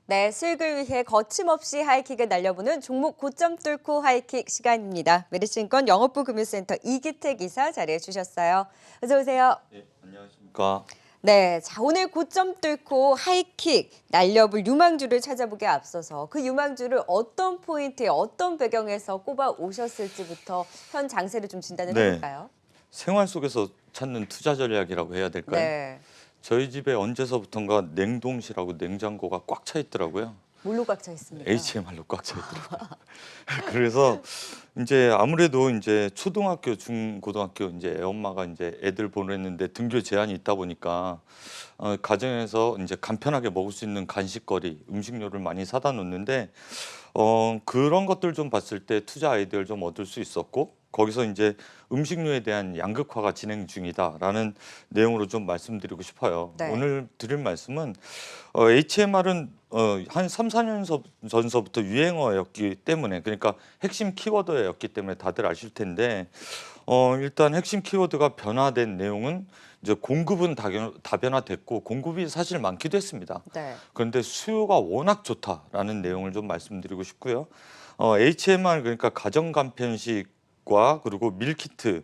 네, 수익을 위해 거침없이 하이킥을 날려보는 종목 고점 뚫고 하이킥 시간입니다. 메리츠증권 영업부 금융센터 이기택 이사 자리해 주셨어요. 어서 오세요. 네, 안녕하십니까. 네, 자 오늘 고점 뚫고 하이킥 날려볼 유망주를 찾아보기에 앞서서 그 유망주를 어떤 포인트에 어떤 배경에서 꼽아 오셨을지부터 현 장세를 좀 진단을 네, 해볼까요? 생활 속에서 찾는 투자 전략이라고 해야 될까요? 네, 저희 집에 언제서부턴가 냉동실하고 냉장고가 꽉 차 있더라고요. 뭘로 꽉 차 있습니까? HMR로 꽉 차 있더라고요. 그래서 이제 아무래도 이제 초등학교, 중고등학교 이제 엄마가 이제 애들 보냈는데 등교 제한이 있다 보니까 가정에서 이제 간편하게 먹을 수 있는 간식거리, 음식료를 많이 사다 놓는데 그런 것들 좀 봤을 때 투자 아이디어를 좀 얻을 수 있었고 거기서 이제 음식료에 대한 양극화가 진행 중이다라는 내용으로 좀 말씀드리고 싶어요. 네. 오늘 드릴 말씀은 HMR은 한 3, 4년 전서부터 유행어였기 때문에 그러니까 핵심 키워드였기 때문에 다들 아실 텐데 일단 핵심 키워드가 변화된 내용은 이제 공급은 다변화됐고 공급이 사실 많기도 했습니다. 네. 그런데 수요가 워낙 좋다라는 내용을 좀 말씀드리고 싶고요. HMR 그러니까 가정 간편식과 그리고 밀키트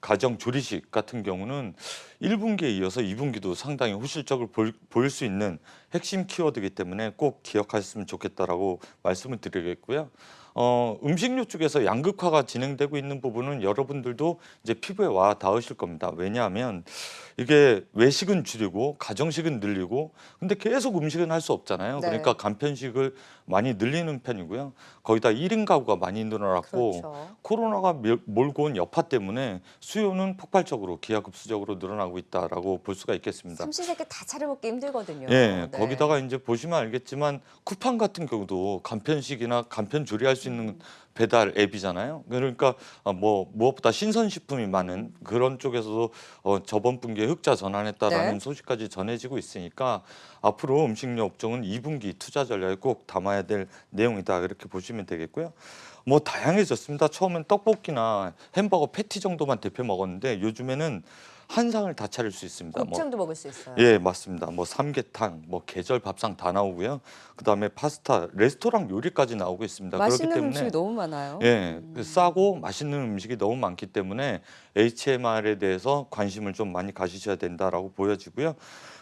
가정 조리식 같은 경우는 1분기에 이어서 2분기도 상당히 호실적을 보일 수 있는 핵심 키워드이기 때문에 꼭 기억하셨으면 좋겠다라고 말씀을 드리겠고요. 음식료 쪽에서 양극화가 진행되고 있는 부분은 여러분들도 이제 피부에 와 닿으실 겁니다. 왜냐하면 이게 외식은 줄이고 가정식은 늘리고 근데 계속 음식은 할 수 없잖아요. 네. 그러니까 간편식을 많이 늘리는 편이고요. 거기다 1인 가구가 많이 늘어났고 그렇죠. 코로나가 몰고 온 여파 때문에 수요는 폭발적으로 기하급수적으로 늘어나고 있다라고 볼 수가 있겠습니다. 삼시세끼 다 차려 먹기 힘들거든요. 예, 네. 거기다가 이제 보시면 알겠지만 쿠팡 같은 경우도 간편식이나 간편 조리할 수 있는 배달 앱이잖아요. 그러니까 뭐 무엇보다 신선식품이 많은 그런 쪽에서도 저번 분기에 흑자 전환했다라는 네. 소식까지 전해지고 있으니까 앞으로 음식료 업종은 2분기 투자 전략에 꼭 담아야 될 내용이다 이렇게 보시면 되겠고요. 뭐 다양해졌습니다. 처음엔 떡볶이나 햄버거 패티 정도만 대표 먹었는데 요즘에는 한 상을 다 차릴 수 있습니다. 뭐 곱창도 먹을 수 있어요. 예, 맞습니다. 뭐 삼계탕, 뭐 계절 밥상 다 나오고요. 그다음에 파스타, 레스토랑 요리까지 나오고 있습니다. 그렇기 맛있는 음식이 때문에 너무 많아요. 예, 싸고 맛있는 음식이 너무 많기 때문에 HMR에 대해서 관심을 좀 많이 가지셔야 된다라고 보여지고요.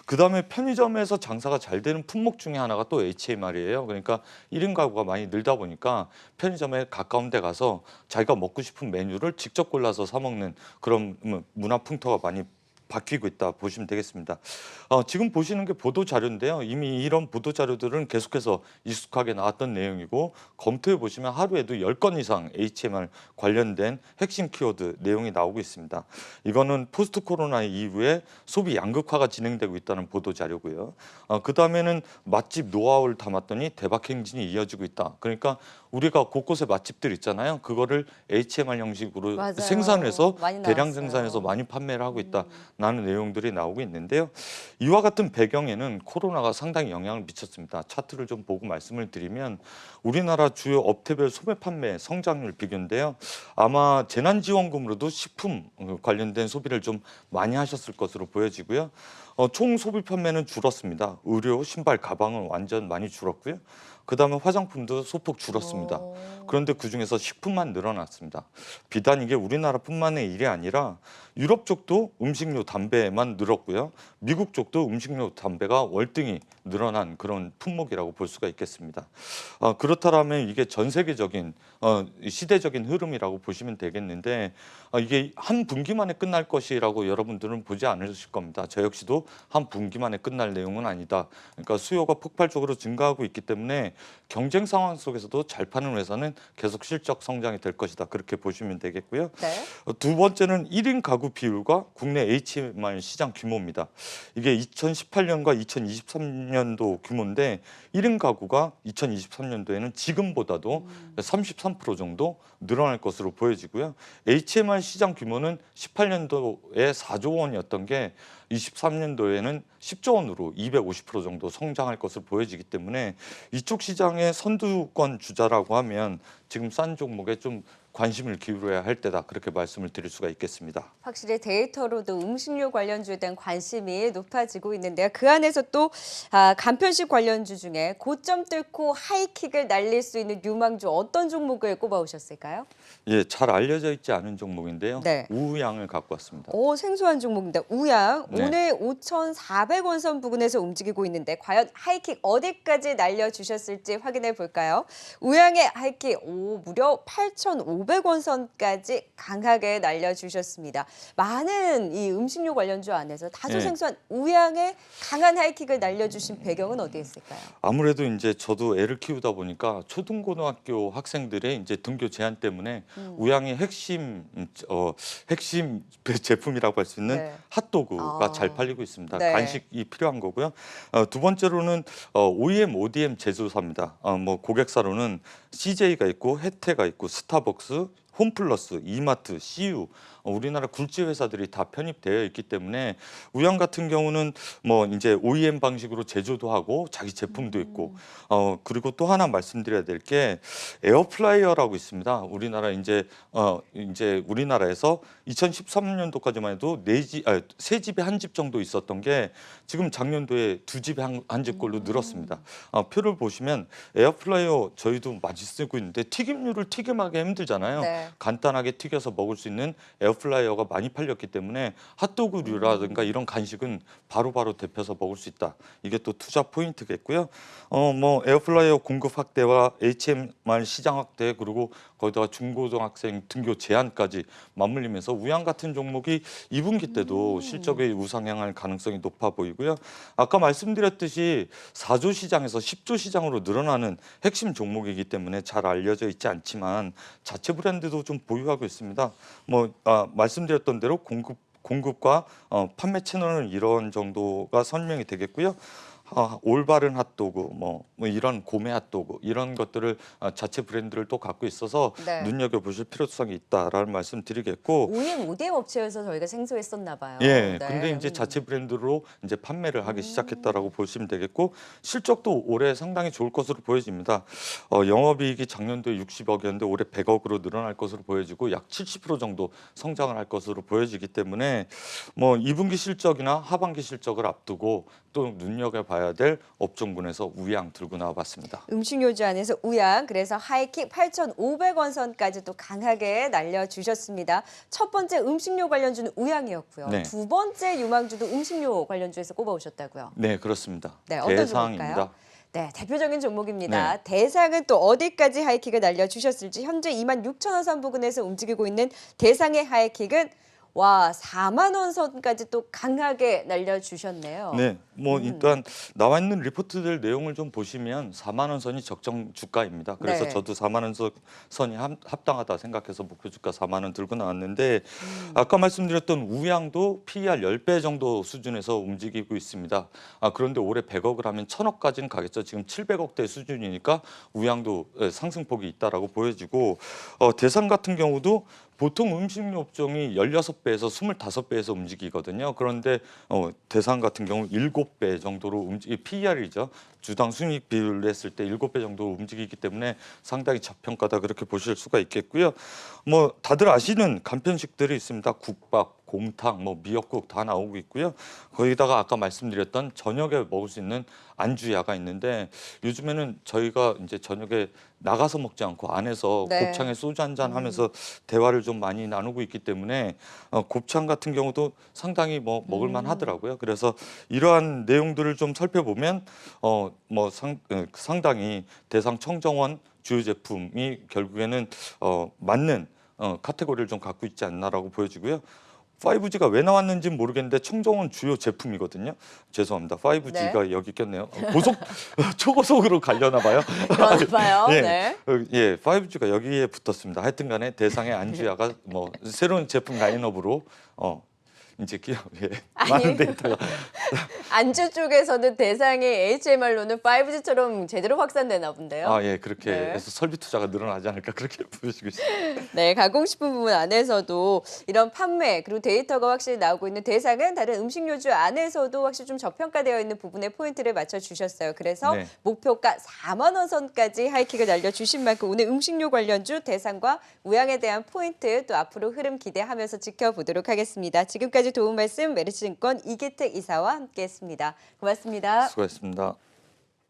그다음에 편의점에서 장사가 잘 되는 품목 중에 하나가 또 HMR이에요. 그러니까 1인 가구가 많이 늘다 보니까 편의점에 가까운 데 가서 자기가 먹고 싶은 메뉴를 직접 골라서 사 먹는 그런 문화 풍토가 많이 바뀌고 있다 보시면 되겠습니다. 지금 보시는 게 보도 자료인데요. 이미 이런 보도 자료들은 계속해서 익숙하게 나왔던 내용이고 검토해 보시면 하루에도 10건 이상 HMR 관련된 핵심 키워드 내용이 나오고 있습니다. 이거는 포스트 코로나 이후에 소비 양극화가 진행되고 있다는 보도 자료고요. 그다음에는 맛집 노하우를 담았더니 대박 행진이 이어지고 있다. 그러니까 우리가 곳곳에 맛집들 있잖아요. 그거를 HMR 형식으로 맞아요. 생산해서 많이 대량 나왔어요. 생산해서 많이 판매를 하고 있다라는 내용들이 나오고 있는데요. 이와 같은 배경에는 코로나가 상당히 영향을 미쳤습니다. 차트를 좀 보고 말씀을 드리면 우리나라 주요 업태별 소매 판매 성장률 비교인데요. 아마 재난지원금으로도 식품 관련된 소비를 좀 많이 하셨을 것으로 보여지고요. 총 소비 판매는 줄었습니다. 의료, 신발, 가방은 완전 많이 줄었고요. 그다음에 화장품도 소폭 줄었습니다. 오. 그런데 그중에서 식품만 늘어났습니다. 비단 이게 우리나라뿐만의 일이 아니라 유럽 쪽도 음식료, 담배만 늘었고요. 미국 쪽도 음식료, 담배가 월등히 늘어난 그런 품목이라고 볼 수가 있겠습니다. 그렇다면 이게 전 세계적인 시대적인 흐름이라고 보시면 되겠는데 이게 한 분기만에 끝날 것이라고 여러분들은 보지 않으실 겁니다. 저 역시도 한 분기만에 끝날 내용은 아니다. 그러니까 수요가 폭발적으로 증가하고 있기 때문에 경쟁 상황 속에서도 잘 파는 회사는 계속 실적 성장이 될 것이다. 그렇게 보시면 되겠고요. 네. 두 번째는 1인 가구 비율과 국내 HMR 시장 규모입니다. 이게 2018년과 2023년도 규모인데 1인 가구가 2023년도에는 지금보다도 33% 정도 늘어날 것으로 보여지고요. HMR 시장 규모는 18년도에 4조 원이었던 게 23년도에는 10조 원으로 250% 정도 성장할 것으로 보여지기 때문에 이쪽 시장의 선두권 주자라고 하면 지금 싼 종목에 좀 관심을 기울여야 할 때다, 그렇게 말씀을 드릴 수가 있겠습니다. 확실히 데이터로도 음식료 관련주에 대한 관심이 높아지고 있는데요. 그 안에서 또 간편식 관련주 중에 고점 뚫고 하이킥을 날릴 수 있는 유망주 어떤 종목을 꼽아오셨을까요? 예, 잘 알려져 있지 않은 종목인데요. 네. 우양을 갖고 왔습니다. 오, 생소한 종목입니다. 우양 네. 오늘 5,400원 선 부근에서 움직이고 있는데 과연 하이킥 어디까지 날려주셨을지 확인해 볼까요? 우양의 하이킥 무려 8,500원 선까지 강하게 날려주셨습니다. 많은 이 음식료 관련주 안에서 다소 네. 생소한 우양의 강한 하이킥을 날려주신 배경은 어디에 있을까요? 아무래도 이제 저도 애를 키우다 보니까 초등고등학교 학생들의 이제 등교 제한 때문에 우양의 핵심 제품이라고 할 수 있는 네. 핫도그가 잘 팔리고 있습니다. 네. 간식이 필요한 거고요. 두 번째로는 OEM, ODM 제조사입니다. 뭐 고객사로는 CJ가 있고 혜태가 있고 스타벅스, 홈플러스, 이마트, CU, 우리나라 굴지 회사들이 다 편입되어 있기 때문에 우양 같은 경우는 뭐 이제 OEM 방식으로 제조도 하고 자기 제품도 있고, 그리고 또 하나 말씀드려야 될 게 에어프라이어라고 있습니다. 우리나라 이제 우리나라에서 2013년도까지만 해도 세 집에 한 집 정도 있었던 게 지금 작년도에 두 집에 한 집꼴로 늘었습니다. 표를 보시면 에어프라이어 저희도 많이 쓰고 있는데 튀김류를 튀김하기 힘들잖아요. 네. 간단하게 튀겨서 먹을 수 있는 에어프라이어가 많이 팔렸기 때문에 핫도그류라든가 이런 간식은 바로바로 데펴서 먹을 수 있다. 이게 또 투자 포인트겠고요. 뭐 에어프라이어 공급 확대와 HMR 시장 확대, 그리고 거기다가 중고등학생 등교 제한까지 맞물리면서 우양 같은 종목이 2분기 때도 실적이 우상향할 가능성이 높아 보이고요. 아까 말씀드렸듯이 4조 시장에서 10조 시장으로 늘어나는 핵심 종목이기 때문에 잘 알려져 있지 않지만 자체 브랜드도 좀 보유하고 있습니다. 뭐 말씀드렸던 대로 공급과 판매 채널은 이런 정도가 설명이 되겠고요. 올바른 핫도그, 뭐 이런 고메 핫도그, 이런 것들을 자체 브랜드를 또 갖고 있어서 네. 눈여겨보실 필요성이 있다라는 말씀 드리겠고, OEM, ODM 업체에서 저희가 생소했었나 봐요. 예, 네. 근데 이제 자체 브랜드로 이제 판매를 하기 시작했다라고 보시면 되겠고, 실적도 올해 상당히 좋을 것으로 보여집니다. 영업이익이 작년도에 60억이었는데 올해 100억으로 늘어날 것으로 보여지고 약 70% 정도 성장을 할 것으로 보여지기 때문에 뭐 2분기 실적이나 하반기 실적을 앞두고 또 눈여겨봐야 될 업종군에서 우양 들고 나와봤습니다. 음식료주 안에서 우양, 그래서 하이킥 8,500원 선까지 또 강하게 날려주셨습니다. 첫 번째 음식료 관련주는 우양이었고요. 네. 두 번째 유망주도 음식료 관련주에서 꼽아오셨다고요. 네, 그렇습니다. 네, 어떤 대상입니다. 종목일까요? 네, 대표적인 종목입니다. 네. 대상은 또 어디까지 하이킥을 날려주셨을지 현재 26,000원 선 부근에서 움직이고 있는 대상의 하이킥은 4만 원 선까지 또 강하게 날려주셨네요. 네, 뭐 일단 나와 있는 리포트들 내용을 좀 보시면 4만 원 선이 적정 주가입니다. 그래서 네. 저도 4만 원 선이 합당하다 생각해서 목표 주가 4만 원 들고 나왔는데, 아까 말씀드렸던 우양도 PER 10배 정도 수준에서 움직이고 있습니다. 그런데 올해 100억을 하면 1000억까지는 가겠죠. 지금 700억대 수준이니까 우양도 상승폭이 있다라고 보여지고, 대상 같은 경우도 보통 음식료 업종이 16배에서 25배에서 움직이거든요. 그런데 대상 같은 경우 7배 정도로 PER이죠. 주당 순이익 비율로 했을 때 7배 정도로 움직이기 때문에 상당히 저평가다, 그렇게 보실 수가 있겠고요. 뭐 다들 아시는 간편식들이 있습니다. 국밥, 곰탕, 뭐 미역국 다 나오고 있고요. 거기다가 아까 말씀드렸던 저녁에 먹을 수 있는 안주야가 있는데, 요즘에는 저희가 이제 저녁에 나가서 먹지 않고 안에서 네. 곱창에 소주 한잔 하면서 대화를 좀 많이 나누고 있기 때문에 곱창 같은 경우도 상당히 뭐 먹을만 하더라고요. 그래서 이러한 내용들을 좀 살펴보면 상당히 대상 청정원 주요 제품이 결국에는 맞는 카테고리를 좀 갖고 있지 않나라고 보여지고요. 5G가 왜 나왔는지는 모르겠는데 청정원 주요 제품이거든요. 죄송합니다. 5G가 네. 여기 꼈네요. 초고속으로 가려나 봐요. 그런가 봐요. 예, 네. 5G가 여기에 붙었습니다. 하여튼간에 대상의 안주야가 뭐 새로운 제품 라인업으로 이제 기업에 아니. 많은 데이터가 안주 쪽에서는 대상이 HMR로는 5G처럼 제대로 확산되나 본데요. 예, 그렇게 네. 해서 설비 투자가 늘어나지 않을까 그렇게 보여지고 있습니다. 네, 가공식품 부분 안에서도 이런 판매 그리고 데이터가 확실히 나오고 있는 대상은 다른 음식료주 안에서도 확실히 좀 저평가되어 있는 부분에 포인트를 맞춰주셨어요. 그래서 네. 목표가 4만 원 선까지 하이킥을 날려주신 만큼 오늘 음식료 관련주 대상과 우양에 대한 포인트 또 앞으로 흐름 기대하면서 지켜보도록 하겠습니다. 지금까지 도움 말씀 메리츠증권 이기택 이사와 함께했습니다. 고맙습니다. 수고했습니다.